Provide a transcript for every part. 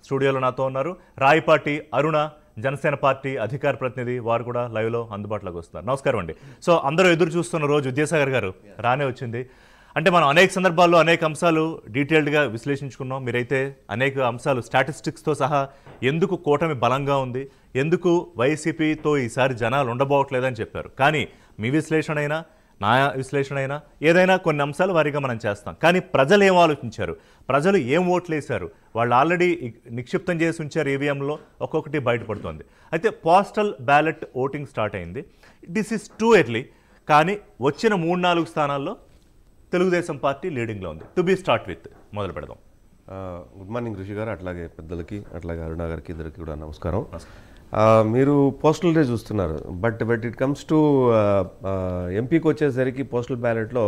స్టూడియోలో నాతో ఉన్నారు రాయపాటి అరుణ జనసేన పార్టీ అధికార ప్రతినిధి వారు కూడా లైవ్ లో అందుబాటులోకి వస్తున్నారు. నమస్కారం అండి. సో అందరూ ఎదురు చూస్తున్న రోజు విద్యాసాగర్ గారు రానే వచ్చింది. అంటే మనం అనేక సందర్భాల్లో అనేక అంశాలు డీటెయిల్డ్గా విశ్లేషించుకున్నాం. మీరైతే అనేక అంశాలు స్టాటిస్టిక్స్తో సహా ఎందుకు కూటమి బలంగా ఉంది, ఎందుకు వైసీపీతో ఈసారి జనాలు ఉండబోవట్లేదని చెప్పారు. కానీ మీ విశ్లేషణ అయినా నా విశ్లేషణ అయినా ఏదైనా కొన్ని అంశాలు వారీగా మనం చేస్తాం. కానీ ప్రజలు ఏం ఆలోచించారు, ప్రజలు ఏం ఓట్లు వేశారు, వాళ్ళు ఆల్రెడీ నిక్షిప్తం చేసి ఉంచారు ఈవీఎంలో, ఒక్కొక్కటి బయటపడుతుంది. అయితే పోస్టల్ బ్యాలెట్ ఓటింగ్ స్టార్ట్ అయింది. This is too early. కానీ వచ్చిన 3-4 స్థానాల్లో తెలుగుదేశం పార్టీ లీడింగ్లో ఉంది. టు బి స్టార్ట్ విత్ మొదలు పెడదాం. గుడ్ మార్నింగ్ ఋషి గారు, అట్లాగే పెద్దలకి అట్లాగే అరుణ గారికి ఇద్దరికి కూడా నమస్కారం. మీరు పోస్టల్ డే చూస్తున్నారు, బట్ ఇట్ కమ్స్ టు ఎంపీకి వచ్చేసరికి పోస్టల్ బ్యాలెట్లో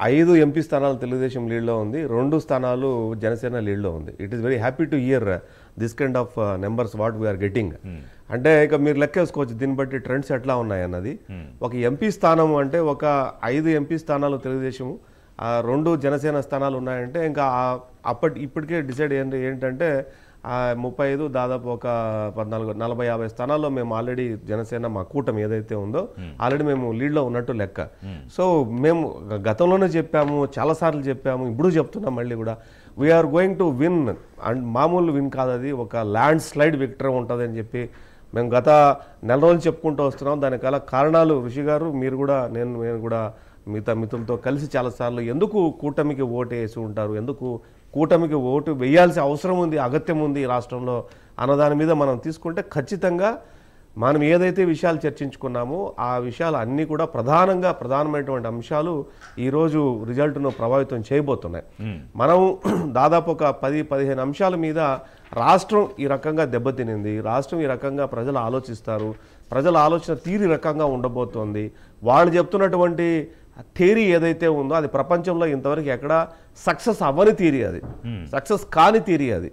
5 ఎంపీ స్థానాలు తెలుగుదేశం లీడ్లో ఉంది, 2 స్థానాలు జనసేన లీడ్లో ఉంది. It is very happy to hear this kind of numbers what we are getting. అంటే ఇక మీరు లెక్కేసుకోవచ్చు దీన్ని బట్టి ట్రెండ్స్ ఎట్లా ఉన్నాయి అన్నది. ఒక ఎంపీ స్థానం అంటే ఒక 5 ఎంపీ స్థానాలు తెలుగుదేశం, 2 జనసేన స్థానాలు ఉన్నాయంటే ఇంకా ఇప్పటికే డిసైడ్ ఏంటంటే 35 దాదాపు ఒక 40-50 స్థానాల్లో మేము ఆల్రెడీ జనసేన మా కూటమి ఏదైతే ఉందో ఆల్రెడీ మేము లీడ్లో ఉన్నట్టు లెక్క. సో మేము గతంలోనే చెప్పాము, చాలాసార్లు చెప్పాము, ఇప్పుడు చెప్తున్నాం మళ్ళీ కూడా, we are going to win. And మామూలు విన్ కాదు, అది ఒక ల్యాండ్ స్లైడ్ విక్టరీ ఉంటుంది అని చెప్పి మేము గత నెల రోజులు చెప్పుకుంటూ వస్తున్నాం. దానికల కారణాలు ఋషి గారు, మీరు కూడా నేను కూడా మిత్రులతో కలిసి చాలాసార్లు ఎందుకు కూటమికి ఓటు వేసి ఉంటారు, ఎందుకు కూటమికి ఓటు వేయాల్సిన అవసరం ఉంది, అగత్యం ఉంది ఈ రాష్ట్రంలో అన్నదాని మీద మనం తీసుకుంటే ఖచ్చితంగా మనం ఏదైతే విషయాలు చర్చించుకున్నామో ఆ విషయాలు అన్నీ కూడా ప్రధానమైనటువంటి అంశాలు ఈరోజు రిజల్ట్ను ప్రభావితం చేయబోతున్నాయి. మనం దాదాపు ఒక 10-15 అంశాల మీద రాష్ట్రం ఈ రకంగా దెబ్బతినింది, రాష్ట్రం ఈ రకంగా ప్రజలు ఆలోచిస్తారు, ప్రజల ఆలోచన తీరు రకంగా ఉండబోతోంది. వాళ్ళు చెప్తున్నటువంటి థియరీ ఏదైతే ఉందో అది ప్రపంచంలో ఇంతవరకు ఎక్కడ సక్సెస్ అవ్వని థియరీ, అది సక్సెస్ కాని థియరీ. అది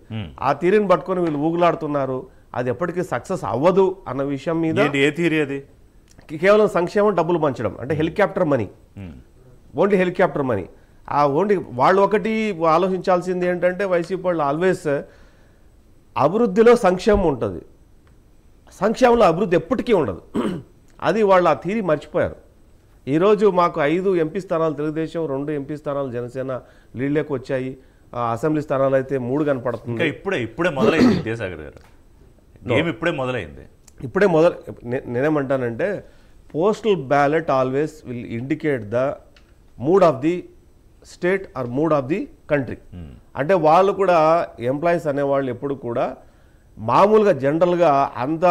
ఆ థియరీని పట్టుకొని వీళ్ళు ఊగులాడుతున్నారు. అది ఎప్పటికీ సక్సెస్ అవ్వదు అన్న విషయం మీద. ఏ థియరీ అది? కేవలం సంక్షేమం, డబ్బులు పంచడం, అంటే helicopter money, only helicopter money. ఆ ఓన్లీ వాళ్ళు ఒకటి ఆలోచించాల్సింది ఏంటంటే వైసీపీ వాళ్ళు ఆల్వేస్ అభివృద్ధిలో సంక్షేమం ఉంటుంది, సంక్షేమంలో అభివృద్ధి ఎప్పటికీ ఉండదు. అది వాళ్ళు ఆ థియరీ మర్చిపోయారు. ఈరోజు మాకు 5 ఎంపీ స్థానాలు తెలుగుదేశం, 2 ఎంపీ స్థానాలు జనసేన లీడ్లోకి వచ్చాయి. అసెంబ్లీ స్థానాలు అయితే 3 కనపడుతుంది. ఇప్పుడే మొదలైంది విద్యాసాగర్ గారు, ఇప్పుడే మొదలైంది. నేనేమంటానంటే postal ballot always will indicate the mood of the state or mood of the country. అంటే వాళ్ళు కూడా ఎంప్లాయీస్ అనేవాళ్ళు ఎప్పుడు కూడా మామూలుగా జనరల్గా అంత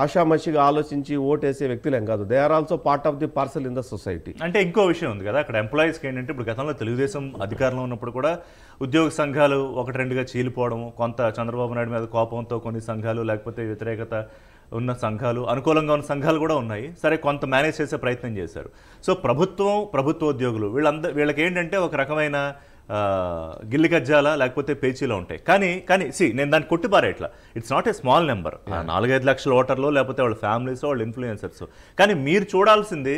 ఆషామషిగా ఆలోచించి ఓటేసే వ్యక్తులేం కాదు. They are also part of the parcel in the society. అంటే ఇంకో విషయం ఉంది కదా అక్కడ ఎంప్లాయీస్కి ఏంటంటే, ఇప్పుడు గతంలో తెలుగుదేశం అధికారంలో ఉన్నప్పుడు కూడా ఉద్యోగ సంఘాలు 1-2గా చీలిపోవడం, కొంత చంద్రబాబు నాయుడు మీద కోపంతో కొన్ని సంఘాలు, లేకపోతే వ్యతిరేకత ఉన్న సంఘాలు, అనుకూలంగా ఉన్న సంఘాలు కూడా ఉన్నాయి. సరే, కొంత మేనేజ్ చేసే ప్రయత్నం చేశారు. సో ప్రభుత్వ ఉద్యోగులు వీళ్ళకి ఏంటంటే ఒక రకమైన గిల్లి కజ్జాల లేకపోతే పేచీలో ఉంటాయి. కానీ నేను దాన్ని కొట్టిపారేట్లా, it's not a small number. 4-5 లక్షల ఓటర్లు, లేకపోతే వాళ్ళ ఫ్యామిలీస్, వాళ్ళ ఇన్ఫ్లుయెన్సర్స్. కానీ మీరు చూడాల్సింది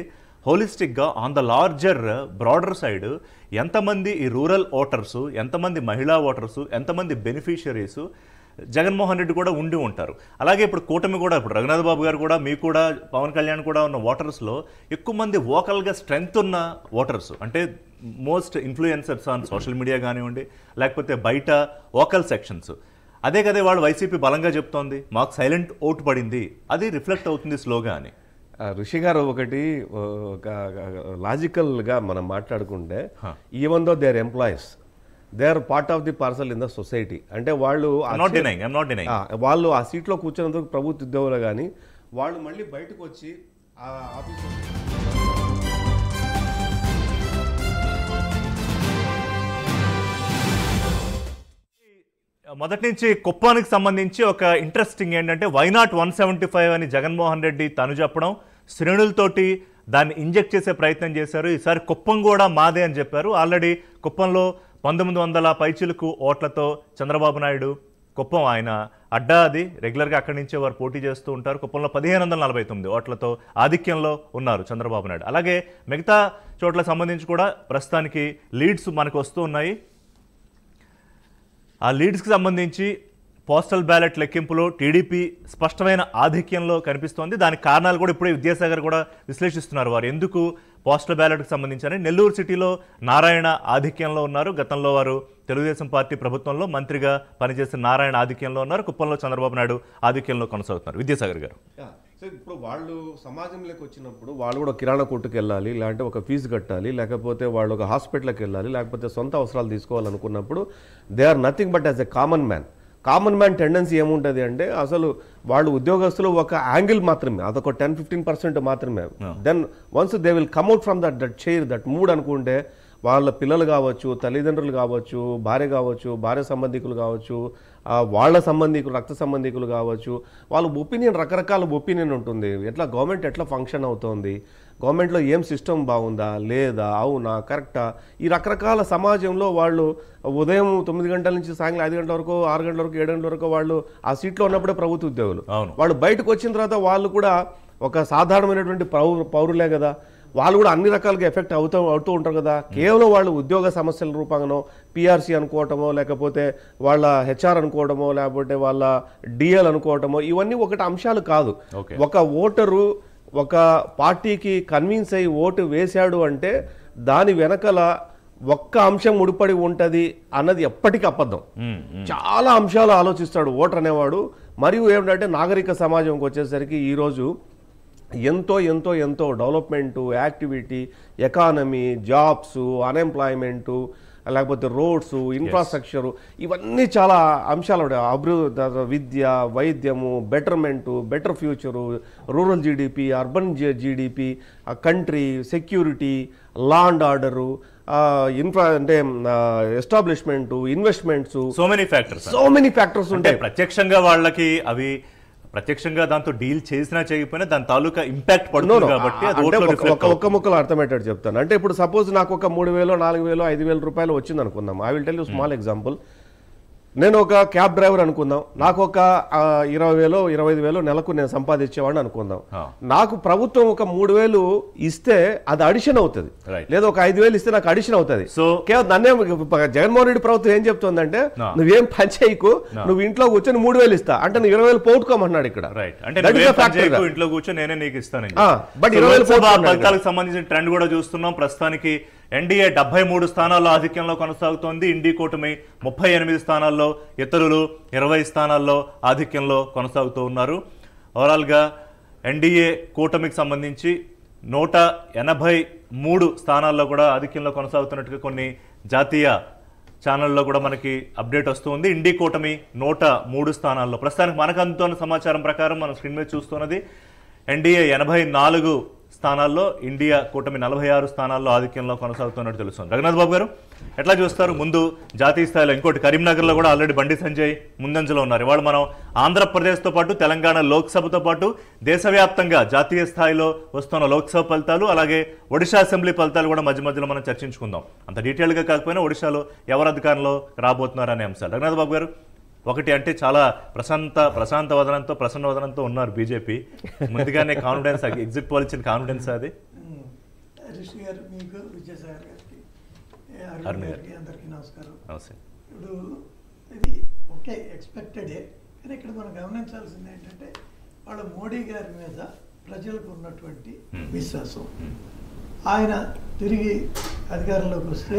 హోలిస్టిక్గా on the larger broader side ఎంతమంది ఈ రూరల్ ఓటర్సు, ఎంతమంది మహిళా ఓటర్సు, ఎంతమంది బెనిఫిషియరీసు జగన్మోహన్ రెడ్డి కూడా ఉండి ఉంటారు. అలాగే ఇప్పుడు కూటమి కూడా, ఇప్పుడు రఘునాథ్ బాబు గారు కూడా, మీకు కూడా, పవన్ కళ్యాణ్ కూడా ఉన్న ఓటర్స్లో ఎక్కువ మంది వోకల్గా స్ట్రెంగ్త్ ఉన్న ఓటర్స్, అంటే most influencers on social media కానివ్వండి, లేకపోతే బయట వోకల్ సెక్షన్స్. అదే కదే వాళ్ళు వైసీపీ బలంగా చెప్తోంది, మాకు సైలెంట్ ఓటు పడింది, అది రిఫ్లెక్ట్ అవుతుంది స్లోగా అని. ఋషి గారు ఒకటి లాజికల్గా మనం మాట్లాడుకుంటే, even though they are employees, they are part of the parcel in the society. అంటే వాళ్ళు వాళ్ళు ఆ సీట్లో కూర్చున్నందుకు ప్రభుత్వ ఉద్యోగులు, కానీ వాళ్ళు మళ్ళీ బయటకు వచ్చి ఆ ఆఫీస్ మొదటి నుంచి కుప్పానికి సంబంధించి ఒక ఇంట్రెస్టింగ్ ఏంటంటే, వైనాట్ 175 అని జగన్మోహన్ రెడ్డి తను చెప్పడం, శ్రేణులతోటి దాన్ని ఇంజెక్ట్ చేసే ప్రయత్నం చేశారు. ఈసారి కుప్పం కూడా మాదే అని చెప్పారు. ఆల్రెడీ కుప్పంలో 1900 పైచిలకు ఓట్లతో చంద్రబాబు నాయుడు, కుప్పం ఆయన అడ్డా, అది రెగ్యులర్గా అక్కడి నుంచే వారు పోటీ చేస్తూ ఉంటారు. కుప్పంలో 1549 ఓట్లతో ఆధిక్యంలో ఉన్నారు చంద్రబాబు నాయుడు. అలాగే మిగతా చోట్ల సంబంధించి కూడా ప్రస్తుతానికి లీడ్స్ మనకు వస్తూ ఉన్నాయి. ఆ లీడ్స్కి సంబంధించి పోస్టల్ బ్యాలెట్ లెక్కింపులో టీడీపీ స్పష్టమైన ఆధిక్యంలో కనిపిస్తోంది. దానికి కారణాలు కూడా ఇప్పుడే విద్యాసాగర్ కూడా విశ్లేషిస్తున్నారు. వారు ఎందుకు పోస్టల్ బ్యాలెట్కి సంబంధించి నెల్లూరు సిటీలో నారాయణ ఆధిక్యంలో ఉన్నారు. గతంలో వారు తెలుగుదేశం పార్టీ ప్రభుత్వంలో మంత్రిగా పనిచేసిన నారాయణ ఆధిక్యంలో ఉన్నారు. కుప్పంలో చంద్రబాబు నాయుడు ఆధిక్యంలో కొనసాగుతున్నారు. విద్యాసాగర్ గారు, సో ఇప్పుడు వాళ్ళు సమాజంలోకి వచ్చినప్పుడు వాళ్ళు కూడా కిరాణా కొట్టుకు వెళ్ళాలి, లేదంటే ఒక ఫీజు కట్టాలి, లేకపోతే వాళ్ళు ఒక హాస్పిటల్కి వెళ్ళాలి, లేకపోతే సొంత అవసరాలు తీసుకోవాలనుకున్నప్పుడు they are nothing but as a common man tendency ఏముంటుంది అంటే అసలు వాళ్ళు ఉద్యోగస్తులు ఒక యాంగిల్ మాత్రమే, అదొక 10-15% మాత్రమే. Then once they will come out from that chair that mood అనుకుంటే వాళ్ళ పిల్లలు కావచ్చు, తల్లిదండ్రులు కావచ్చు, భార్య సంబంధికులు కావచ్చు, వాళ్ళ సంబంధికులు, రక్త సంబంధికులు కావచ్చు, వాళ్ళ ఒపీనియన్ రకరకాల ఒపీనియన్ ఉంటుంది. గవర్నమెంట్ ఎట్లా ఫంక్షన్ అవుతోంది, గవర్నమెంట్లో ఏం సిస్టమ్ బాగుందా లేదా, అవునా కరెక్టా, ఈ రకరకాల సమాజంలో వాళ్ళు ఉదయం 9 గంటల నుంచి సాయంత్రం 5 గంటల వరకు, 6 గంటల వరకు, 7 గంటల వరకు వాళ్ళు ఆ సీట్లో ఉన్నప్పుడే ప్రభుత్వ ఉద్యోగులు. వాళ్ళు బయటకు వచ్చిన తర్వాత వాళ్ళు కూడా ఒక సాధారణమైనటువంటి పౌరులే కదా, వాళ్ళు కూడా అన్ని రకాలుగా ఎఫెక్ట్ అవుతూ ఉంటారు కదా. కేవలం వాళ్ళు ఉద్యోగ సమస్యల రూపంగానో పిఆర్సీ అనుకోవటమో, లేకపోతే వాళ్ళ హెచ్ఆర్ అనుకోవటమో, లేకపోతే వాళ్ళ డిఎల్ అనుకోవటమో, ఇవన్నీ ఒకటి అంశాలు కాదు. ఒక ఓటరు ఒక పార్టీకి కన్విన్స్ అయ్యి ఓటు వేశాడు అంటే దాని వెనకల ఒక్క అంశం ముడిపడి ఉంటుంది అన్నది ఎప్పటికీ అబద్ధం. చాలా అంశాలు ఆలోచిస్తాడు ఓటర్ అనేవాడు. మరియు ఏమిటంటే నాగరిక సమాజంకి వచ్చేసరికి ఈరోజు ఎంతో ఎంతో ఎంతో డెవలప్మెంటు, యాక్టివిటీ, ఎకానమీ, జాబ్స్, అన్ఎంప్లాయ్మెంటు, లేకపోతే రోడ్స్, ఇన్ఫ్రాస్ట్రక్చరు, ఇవన్నీ చాలా అంశాలు ఉన్నాయి. అభివృద్ధి, విద్య, వైద్యము, betterment, better future, rural GDP, urban GDP, country, security, law and order, అంటే establishment, investments, so many factors ఉంటాయి. ప్రత్యక్షంగా వాళ్ళకి అవి ప్రత్యక్షంగా దాంతో డీల్ చేసినా చేయకపోయినా దాని తాలూకా ఇంపాక్ట్ పడుతుంది కాబట్టి ఒక్క ముక్కలు అర్థమయ్యేటట్టు చెప్తాను. అంటే ఇప్పుడు సపోజ్ నాకు ఒక 3,000, 4,000, 5,000 రూపాయలు వచ్చింది అనుకుందాం. I will tell you small example. నేను ఒక క్యాబ్ డ్రైవర్ అనుకుందాం, నాకు ఒక 20,000, 25,000 నెలకు నేను సంపాదించేవాడిని అనుకుందాం. నాకు ప్రభుత్వం ఒక 3,000 ఇస్తే అది అడిషన్ అవుతుంది, లేదా ఒక 5,000 ఇస్తే నాకు అడిషన్ అవుతుంది. సో కేవలం నన్నే జగన్మోహన్ రెడ్డి ప్రభుత్వం ఏం చెప్తుందంటే నువ్వేం పని చేయకు, నువ్వు ఇంట్లో కూర్చొని 3,000 ఇస్తా అంటే నువ్వు 20,000 పోగొట్టుకోమన్నాడు ఇక్కడ. ఇంట్లో కూర్చొని నేనే నీకు ఇస్తాను. బట్ 20,000 ఫలితాలకు సంబంధించిన ట్రెండ్ కూడా చూస్తున్నాం. ప్రస్తుతానికి ఎన్డీఏ 73 స్థానాల్లో ఆధిక్యంలో కొనసాగుతోంది. ఇండి కూటమి 38 స్థానాల్లో, ఇతరులు 20 స్థానాల్లో ఆధిక్యంలో కొనసాగుతూ ఉన్నారు. ఓవరాల్గా ఎన్డీఏ కూటమికి సంబంధించి 183 స్థానాల్లో కూడా ఆధిక్యంలో కొనసాగుతున్నట్టుగా కొన్ని జాతీయ ఛానల్లో కూడా మనకి అప్డేట్ వస్తుంది. ఇండి కూటమి 103 స్థానాల్లో, ప్రస్తుతానికి మనకు అందుతున్న సమాచారం ప్రకారం మనం స్క్రీన్ మీద చూస్తున్నది ఎన్డీఏ 84 స్థానాల్లో, ఇండియా కూటమి 46 స్థానాల్లో ఆధిక్యంలో కొనసాగుతున్నట్టు తెలుస్తుంది. రఘునాథ్ బాబు గారు ఎట్లా చూస్తారు? ముందు జాతీయ స్థాయిలో ఇంకోటి కరీంనగర్లో కూడా ఆల్రెడీ బండి సంజయ్ ముందంజలో ఉన్నారు. ఇవాళ మనం ఆంధ్రప్రదేశ్తో పాటు తెలంగాణ లోక్సభతో పాటు దేశవ్యాప్తంగా జాతీయ స్థాయిలో వస్తున్న లోక్సభ ఫలితాలు, అలాగే ఒడిశా అసెంబ్లీ ఫలితాలు కూడా మధ్య మధ్యలో మనం చర్చించుకుందాం. అంత డీటెయిల్గా కాకపోయినా ఒడిశాలో ఎవరు అధికారంలో రాబోతున్నారు అనే అంశాలు. రఘునాథ్ బాబు గారు, ఒకటి అంటే చాలా ప్రశాంత వదనంతో, ప్రసన్న వదనంతో ఉన్నారు బీజేపీ. ముందుగానే కాన్ఫిడెన్స్, ఎగ్జిట్ పోల్ ఇచ్చిన కాన్ఫిడెన్స్ అది. రిషి గారు, మీకు, విజయసాగర్ గారికి, అరుణ్ గారికి అందరికీ నమస్కారం. ఇప్పుడు ఇది ఓకే ఎక్స్పెక్టెడే, కానీ ఇక్కడ మనం గమనించాల్సింది ఏంటంటే వాళ్ళ మోడీ గారి మీద ప్రజలకు ఉన్నటువంటి విశ్వాసం. ఆయన తిరిగి అధికారంలోకి వస్తే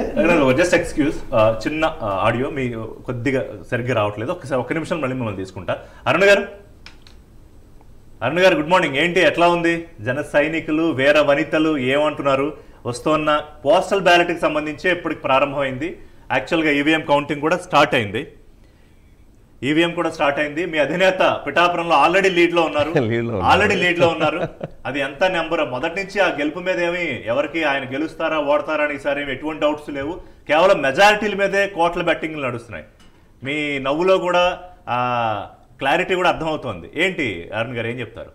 జస్ట్ ఎక్స్క్యూజ్, చిన్న ఆడియో మీ కొద్దిగా సరిగ్గా రావట్లేదు, ఒక్క నిమిషం మళ్ళీ మిమ్మల్ని తీసుకుంటా. అరుణ్ గారు, గుడ్ మార్నింగ్. ఏంటి ఎట్లా ఉంది? జన సైనికులు, వీర వనితలు ఏమంటున్నారు? వస్తున్న పోస్టల్ బ్యాలెట్కి సంబంధించి ఎప్పటికి ప్రారంభమైంది? యాక్చువల్గా ఈవీఎం కౌంటింగ్ కూడా స్టార్ట్ అయింది. మీ అధినేత పిఠాపురంలో ఆల్రెడీ లీడ్ లో ఉన్నారు. అది ఎంత నెంబర్? మొదటి నుంచి ఆ గెలుపు మీద ఏమి ఎవరికి ఆయన గెలుస్తారా ఓడతారా అని ఈసారి ఎటువంటి డౌట్స్ లేవు. కేవలం మెజారిటీల మీదే కోట్ల బెట్టింగ్లు నడుస్తున్నాయి. మీ నవ్వులో కూడా క్లారిటీ కూడా అర్థమవుతోంది. ఏంటి అరుణ్ గారు ఏం చెప్తారు?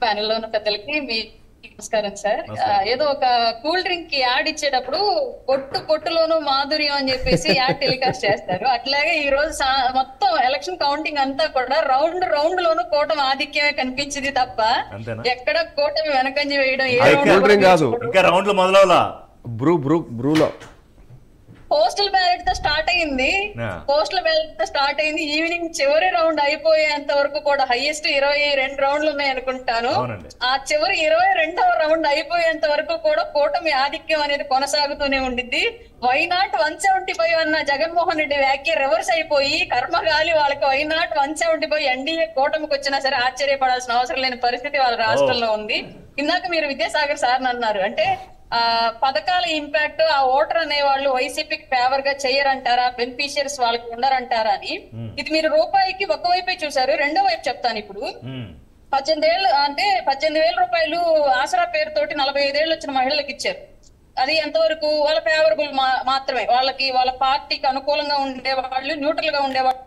ప్యానెల్ లో ఉన్న పెద్దలకి మీ నమస్కారం సార్. ఏదో ఒక కూల్ డ్రింక్ కి యాడ్ ఇచ్చేటప్పుడు కొట్టులోను మాధుర్యం అని చెప్పేసి యాడ్ టెలికాస్ట్ చేస్తారు. అట్లాగే ఈ రోజు మొత్తం ఎలక్షన్ కౌంటింగ్ అంతా కూడా రౌండ్ లోను కూటమి ఆధిక్యమే కనిపించింది తప్ప ఎక్కడ కూటమి వెనకంజ వేయడం ఇంకా రౌండ్లు మొదలవలా. పోస్టల్ బ్యాలెట్ తో స్టార్ట్ అయింది. పోస్టల్ బ్యాలెట్ తో స్టార్ట్ అయింది. ఈవినింగ్ చివరి రౌండ్ అయిపోయేంత వరకు కూడా హైయెస్ట్ 22 రౌండ్లు ఉన్నాయి అనుకుంటాను. ఆ చివరి 22వ రౌండ్ అయిపోయేంత వరకు కూడా కూటమి ఆధిక్యం అనేది కొనసాగుతూనే ఉండిద్ది. వైనాట్ 175 అన్న జగన్మోహన్ రెడ్డి వ్యాఖ్య రివర్స్ అయిపోయి కర్మగాలి వాళ్ళకి వైనాట్ 175 ఎన్డీఏ కూటమికి వచ్చినా సరే ఆశ్చర్యపడాల్సిన అవసరం లేని పరిస్థితి వాళ్ళ రాష్ట్రంలో ఉంది. ఇందాక మీరు విద్యాసాగర్ సార్ అన్నారు, అంటే పథకాల ఇంపాక్ట్ ఆ ఓటర్ అనే వాళ్ళు వైసీపీకి ఫేవర్ గా చేయరంటారా, బెనిఫిషియర్స్ వాళ్ళకి ఉండరంటారా అని. ఇది మీరు రూపాయికి ఒక వైపే చూసారు. రెండో వైపు చెప్తాను. ఇప్పుడు 18,000 రూపాయలు ఆసరా పేరుతోటి 45 ఏళ్ళు వచ్చిన మహిళలకు ఇచ్చారు. అది ఎంతవరకు వాళ్ళ ఫేవరబుల్ మాత్రమే, వాళ్ళకి వాళ్ళ పార్టీకి అనుకూలంగా ఉండేవాళ్ళు, న్యూట్రల్ గా ఉండేవాళ్ళు.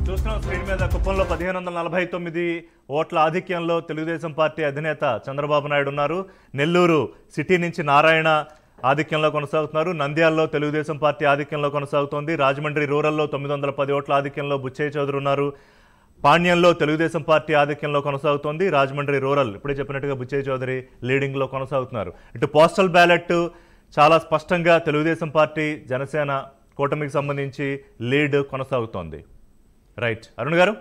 చూస్తున్నాం స్క్రీన్ మీద కుప్పంలో 1549 ఓట్ల ఆధిక్యంలో తెలుగుదేశం పార్టీ అధినేత చంద్రబాబు నాయుడు ఉన్నారు. నెల్లూరు సిటీ నుంచి నారాయణ ఆధిక్యంలో కొనసాగుతున్నారు. నంద్యాలలో తెలుగుదేశం పార్టీ ఆధిక్యంలో కొనసాగుతోంది. రాజమండ్రి రూరల్లో 910 ఓట్ల ఆధిక్యంలో బుచ్చయ్య చౌదరి ఉన్నారు. పాణ్యంలో తెలుగుదేశం పార్టీ ఆధిక్యంలో కొనసాగుతోంది. రాజమండ్రి రూరల్ ఇప్పుడే చెప్పినట్టుగా బుచ్చయ్య చౌదరి లీడింగ్లో కొనసాగుతున్నారు. ఇటు పోస్టల్ బ్యాలెట్ చాలా స్పష్టంగా తెలుగుదేశం పార్టీ జనసేన కూటమికి సంబంధించి లీడ్ కొనసాగుతోంది. రైట్, అరుణ్ గారు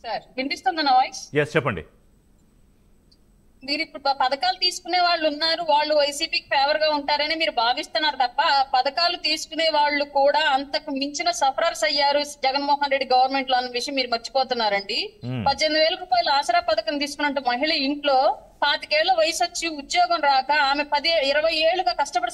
సార్ వినిపిస్తుందా నా వాయిస్? ఎస్, చెప్పండి. మీరు ఇప్పుడు పథకాలు తీసుకునే వాళ్ళు ఉన్నారు, వాళ్ళు వైసీపీకి ఫేవర్ గా ఉంటారని మీరు భావిస్తున్నారు తప్ప పథకాలు తీసుకునే వాళ్ళు కూడా అంతకు మించిన సఫరర్స్ అయ్యారు జగన్మోహన్ రెడ్డి గవర్నమెంట్ లో అన్న విషయం మీరు మర్చిపోతున్నారండి. 18,000 రూపాయలు ఆసరా పథకం తీసుకున్నట్టు మహిళ ఇంట్లో 25 ఏళ్ల వయసు వచ్చి ఉద్యోగం రాక ఆమె 10-20 ఏళ్లుగా కష్టపడి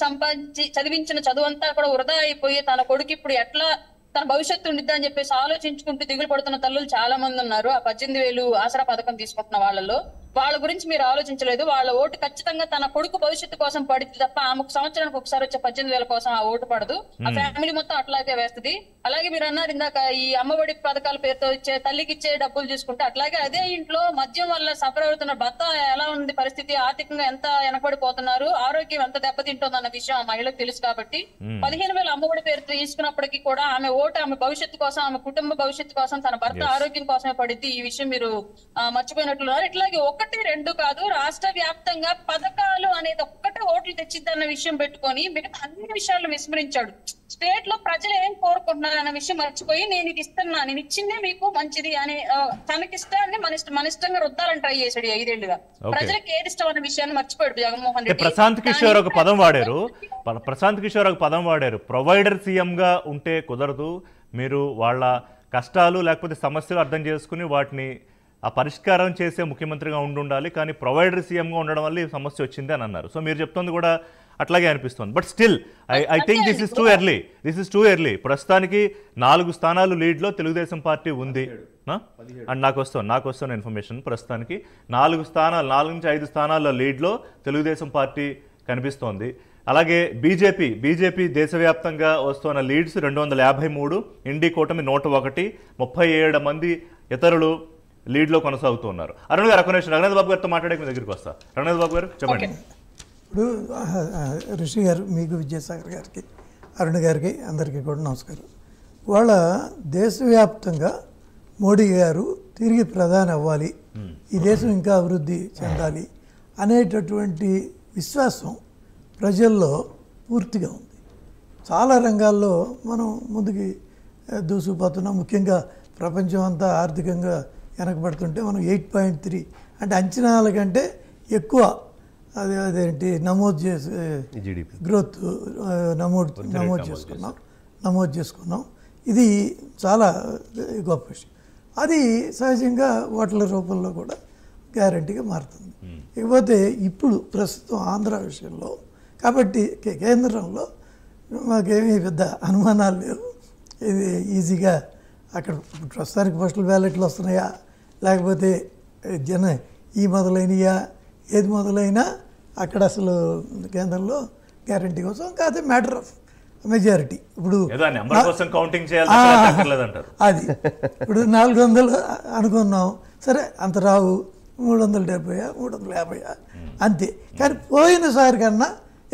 సంపాదించి చదివించిన చదువంతా కూడా వృధా అయిపోయి తన కొడుకు ఇప్పుడు ఎట్లా తన భవిష్యత్తు ఉండిద్దా అని చెప్పేసి ఆలోచించుకుంటూ దిగులు పడుతున్న తల్లులు చాలా మంది ఉన్నారు. ఆ 18,000 ఆసరా పథకం తీసుకుంటున్న వాళ్ళలో వాళ్ళ గురించి మీరు ఆలోచించలేదు. వాళ్ళ ఓటు ఖచ్చితంగా తన కొడుకు భవిష్యత్తు కోసం పడితే తప్ప ఆమెకు సంవత్సరానికి ఒకసారి వచ్చే 18,000 కోసం ఆ ఓటు పడదు. ఆ ఫ్యామిలీ మొత్తం అట్లాగే వేస్తుంది. అలాగే మీరు అన్నారు ఇందాక ఈ అమ్మఒడి పథకాల పేరుతో ఇచ్చే తల్లికి ఇచ్చే డబ్బులు చూసుకుంటే అట్లాగే అదే ఇంట్లో మద్యం వల్ల సఫర్ అవుతున్న భర్త ఎలా ఉంది పరిస్థితి, ఆర్థికంగా ఎంత వెనకబడిపోతున్నారు, ఆరోగ్యం ఎంత దెబ్బతింటుంది అన్న విషయం ఆ మహిళకు తెలుసు. కాబట్టి 15,000 అమ్మఒడి పేరుతో తీసుకున్నప్పటికీ కూడా ఆమె ఓటు ఆమె భవిష్యత్తు కోసం, ఆమె కుటుంబ భవిష్యత్తు కోసం, తన భర్త ఆరోగ్యం కోసమే పడిద్ది. ఈ విషయం మీరు మర్చిపోయినట్లున్నారు. ఇట్లాగే 1-2 కాదు, రాష్ట్ర వ్యాప్తంగా పథకాలు అనేది ఒక్కటే ఓట్లు తెచ్చిద్దన్న విషయం పెట్టుకొని మిగతా అన్ని విషయాలు విస్మరించాడు. స్టేట్ లో ప్రజలు ఏం కోరుకుంటున్నారు అన్న విషయం మర్చిపోయి నేను ఇది ఇస్తున్నా, నేను ఇచ్చిందే మీకు మంచిది అని తనకిష్టాన్ని మన ఇష్టంగా రుద్దాలని ట్రై చేశాడు 5 ఏళ్లుగా. ప్రజలకు ఏది ఇష్టం అన్న విషయాన్ని మర్చిపోయాడు జగన్మోహన్ రెడ్డి. ప్రశాంత్ కిషోర్ ఒక పదం వాడారు, ప్రొవైడర్ సీఎం గా ఉంటే కుదరదు, మీరు వాళ్ళ కష్టాలు లేకపోతే సమస్యలు అర్థం చేసుకుని వాటిని ఆ పరిష్కారం చేసే ముఖ్యమంత్రిగా ఉండాలి, కానీ ప్రొవైడర్ సీఎంగా ఉండడం వల్ల ఈ సమస్య వచ్చింది అని అన్నారు. సో మీరు చెప్తుంది కూడా అట్లాగే అనిపిస్తుంది. But still I think this is too early. ప్రస్తుతానికి 4 స్థానాలు లీడ్లో తెలుగుదేశం పార్టీ ఉంది. అండ్ నాకు వస్తున్న ఇన్ఫర్మేషన్ ప్రస్తుతానికి 4 నుంచి 5 స్థానాల్లో లీడ్లో తెలుగుదేశం పార్టీ కనిపిస్తోంది. అలాగే బీజేపీ దేశవ్యాప్తంగా వస్తున్న లీడ్స్ 253, ఇండి కూటమి 101, 37 మంది ఇతరులు లీడ్లో కొనసాగుతున్నారు. అరుణ్ గారు ఒక నిమిషం రఘునాథ్ బాబు గారితో మాట్లాడే మీ దగ్గరికి వస్తా. రఘునాథ్ బాబు గారు చెప్పండి. ఇప్పుడు ఋషి గారు, మీకు విద్యాసాగర్ గారికి, అరుణ్ గారికి అందరికీ కూడా నమస్కారం. వాళ్ళ దేశవ్యాప్తంగా మోడీ గారు తిరిగి ప్రధాని అవ్వాలి, ఈ దేశం ఇంకా అభివృద్ధి చెందాలి అనేటటువంటి విశ్వాసం ప్రజల్లో పూర్తిగా ఉంది. చాలా రంగాల్లో మనం ముందుకి దూసుకుపోతున్నాం. ముఖ్యంగా ప్రపంచం అంతా ఆర్థికంగా వెనకబడుతుంటే మనం 8.3 అంటే అంచనాల కంటే ఎక్కువ అదేంటి గ్రోత్ నమోదు చేసుకున్నాం. ఇది చాలా గొప్ప విషయం. అది సహజంగా ఓట్ల రూపంలో కూడా గ్యారంటీగా మారుతుంది. ఇకపోతే ఇప్పుడు ప్రస్తుతం ఆంధ్ర విషయంలో కాబట్టి కేంద్రంలో మాకేమీ పెద్ద అనుమానాలు లేవు. ఇది ఈజీగా అక్కడ ప్రస్తుతానికి పోస్టల్ బ్యాలెట్లు వస్తున్నాయా లేకపోతే ఈ మొదలైనయా ఏది మొదలైనా అక్కడ అసలు కేంద్రంలో గ్యారంటీ కోసం కాకపోతే మ్యాటర్ ఆఫ్ మెజారిటీ. ఇప్పుడు అది ఇప్పుడు 400 అనుకున్నాం, సరే అంత రావు, 370 350 అంతే. కానీ పోయినసారి కన్నా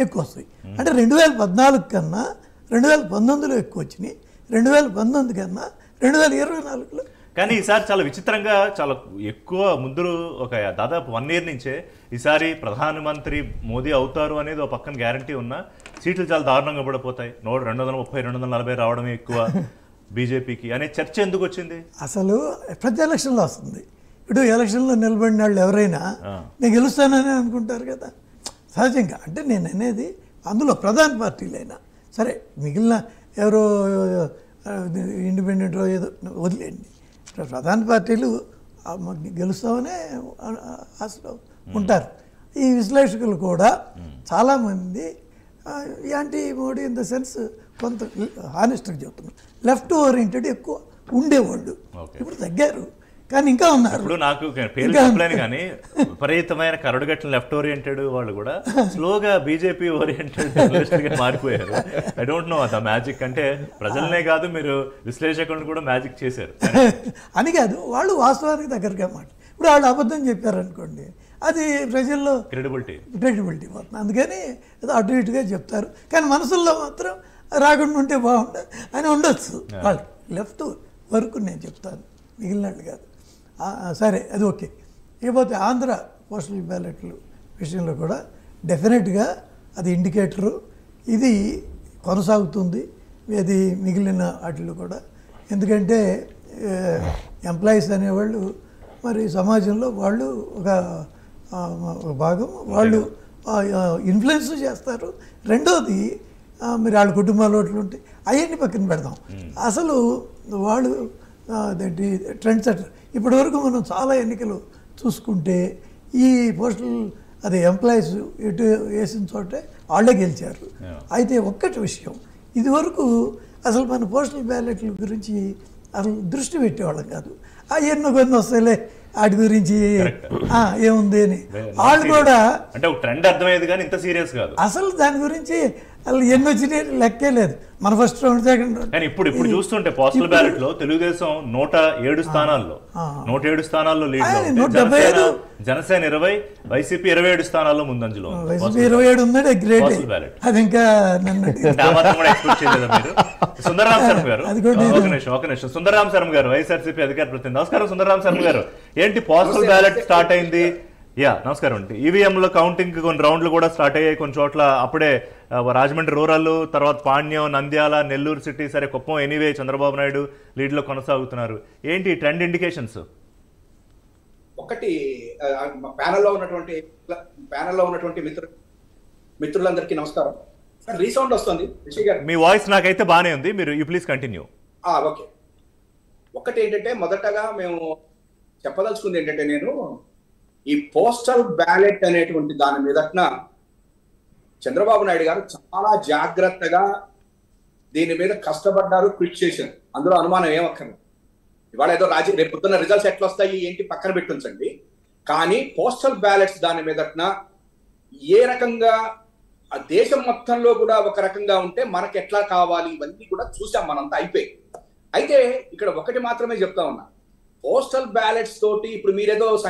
ఎక్కువ వస్తాయి. అంటే 2014 కన్నా 2019లో ఎక్కువ వచ్చినాయి, 2019 కన్నా 2024లో కానీ ఈసారి చాలా విచిత్రంగా చాలా ఎక్కువ ముందు ఒక దాదాపు 1 year నుంచే ఈసారి ప్రధానమంత్రి మోదీ అవుతారు అనేది ఒక పక్కన గ్యారంటీ ఉన్నా సీట్లు చాలా దారుణంగా పడిపోతాయి. 230, 240 రావడమే ఎక్కువ బీజేపీకి అనే చర్చ ఎందుకు వచ్చింది? అసలు ప్రతి ఎలక్షన్లో వస్తుంది. ఇప్పుడు ఎలక్షన్లో నిలబడిన వాళ్ళు ఎవరైనా నేను గెలుస్తానని అనుకుంటారు కదా సహజంగా. అంటే నేను అనేది అందులో ప్రధాన పార్టీలైనా సరే, మిగిలిన ఎవరో ఇండిపెండెంట్ ఏదో వదిలేండి, ప్రధాన పార్టీలు గెలుస్తామనే ఆశలో ఉంటారు. ఈ విశ్లేషకులు కూడా చాలామంది anti Modi in the sense కొంత హానెస్ట్గా చెప్తున్నారు, లెఫ్ట్ ఓరియంటెడ్ ఎక్కువ ఉండేవాళ్ళు. ఇప్పుడు తగ్గారు కానీ ఇంకా ఉన్నారు. ఇప్పుడు నాకు పేరు చెప్పలేను కానీ విపరీతమైన కరడుగట్టిన లెఫ్ట్ ఓరియంటెడ్ వాళ్ళు కూడా స్లోగా బీజేపీ ఓరియంటెడ్ మారిపోయారు. I don't know the magic అంటే ప్రజలనే కాదు మీరు విశ్లేషకులను కూడా మ్యాజిక్ చేశారు అని కాదు, వాళ్ళు వాస్తవానికి దగ్గరగా మాట. ఇప్పుడు వాళ్ళు అబద్ధం చెప్పారనుకోండి, అది ప్రజల్లో క్రెడిబిలిటీ పోతుంది. అందుకని ఏదో అటు ఇటుగా చెప్తారు కానీ మనసుల్లో మాత్రం రాకుండా ఉంటే బాగుండదు అని ఉండొచ్చు వాళ్ళకి. లెఫ్ట్ వరకు నేను చెప్తాను, మిగిలినట్టు కాదు. సరే అది ఓకే. ఇకపోతే ఆంధ్ర పోస్టల్ బ్యాలెట్లు విషయంలో కూడా డెఫినెట్గా అది ఇండికేటరు, ఇది కొనసాగుతుంది అది మిగిలిన వాటిలో కూడా. ఎందుకంటే ఎంప్లాయీస్ అనేవాళ్ళు మరి సమాజంలో వాళ్ళు ఒక భాగం, వాళ్ళు ఇన్ఫ్లుయెన్స్ చేస్తారు. రెండోది మరి వాళ్ళ కుటుంబాలు ఓట్లు ఉంటాయి, అవన్నీ పక్కన పెడదాం. అసలు వాళ్ళు అదేంటి ట్రెండ్ సెటర్. ఇప్పటివరకు మనం చాలా ఎన్నికలు చూసుకుంటే ఈ పోస్టల్ అదే ఎంప్లాయీస్ ఎటు వేసిన చోటే వాళ్ళే గెలిచారు. అయితే ఒక్కటి విషయం, ఇదివరకు అసలు మన పోస్టల్ బ్యాలెట్ల గురించి అసలు దృష్టి పెట్టేవాళ్ళం కాదు. ఎన్నో కొన్ని వస్తాయిలే వాటి గురించి ఏముంది అని వాళ్ళు కూడా అంటే ఒక ట్రెండ్ అర్థమయ్యేది కానీ ఇంత సీరియస్ కాదు. అసలు దాని గురించి అసలు ఎన్ని వచ్చినాయి లెక్కే లేదు. మన ఫస్ట్ రౌండ్ సెకండ్ రౌండ్. కానీ ఇప్పుడు చూస్తుంటే పోస్టల్ బ్యాలెట్ లో తెలుగుదేశం 107 స్థానాల్లో 107 స్థానాల్లో లీడ్ లో, జనసేన 20, వైసీపీ 27 స్థానాల్లో ముందంజలో. వైసీపీ 27 ఉందంటే గ్రేట్. అది ఇంకా నన్ను ఎక్స్పెక్ట్ చేయలేదు మీరు. సుందరరాం శర్మ గారు, ఒక నిమిషం సుందరరాం శర్మ గారు వైఎస్ఆర్సీపీ అధికార ప్రతినిధి. నమస్కారం సుందరరాం శర్మ గారు. ఏంటి పోస్టల్ బ్యాలెట్ స్టార్ట్ అయింది? నమస్కారం అండి. ఈవీఎంలో కౌంటింగ్ కొన్ని రౌండ్లు కూడా స్టార్ట్ అయ్యాయి కొన్ని చోట్ల. అప్పుడే రాజమండ్రి రూరల్, తర్వాత పాణ్యం, నంద్యాల, నెల్లూరు సిటీ, సరే కుప్పం ఎనీవే చంద్రబాబు నాయుడు లీడ్లో కొనసాగుతున్నారు. ఏంటి ట్రెండ్ ఇండికేషన్స్? ఒకటి ప్యానల్లో ఉన్నటువంటి మిత్రులందరికీ నమస్కారం. రీసౌండ్ వస్తుంది మీ వాయిస్ నాకైతే బాగానే ఉంది, మీరు యూ ప్లీజ్ కంటిన్యూ. ఓకే. ఒకటి ఏంటంటే మొదటగా మేము చెప్పదలుచుకుంది ఏంటంటే, నేను ఈ పోస్టల్ బ్యాలెట్ అనేటువంటి దాని మీదన చంద్రబాబు నాయుడు గారు చాలా జాగ్రత్తగా దీని మీద కష్టపడ్డారు, కృషి చేశారు. అందులో అనుమానం ఏమక్కర్లేదు. ఇవాళ ఏదో రేపు పొద్దున్న రిజల్ట్స్ ఎట్లా వస్తాయి ఏంటి పక్కన పెట్టించండి, కానీ పోస్టల్ బ్యాలెట్స్ దాని మీదన ఏ రకంగా ఆ దేశం మొత్తంలో కూడా ఒక రకంగా ఉంటే మనకు ఎట్లా కావాలి ఇవన్నీ కూడా చూసాం, మనంతా అయిపోయి. అయితే ఇక్కడ ఒకటి మాత్రమే చెప్తా ఉన్నా, పోస్టల్ బ్యాలెట్స్ తోటి ఇప్పుడు మీరేదో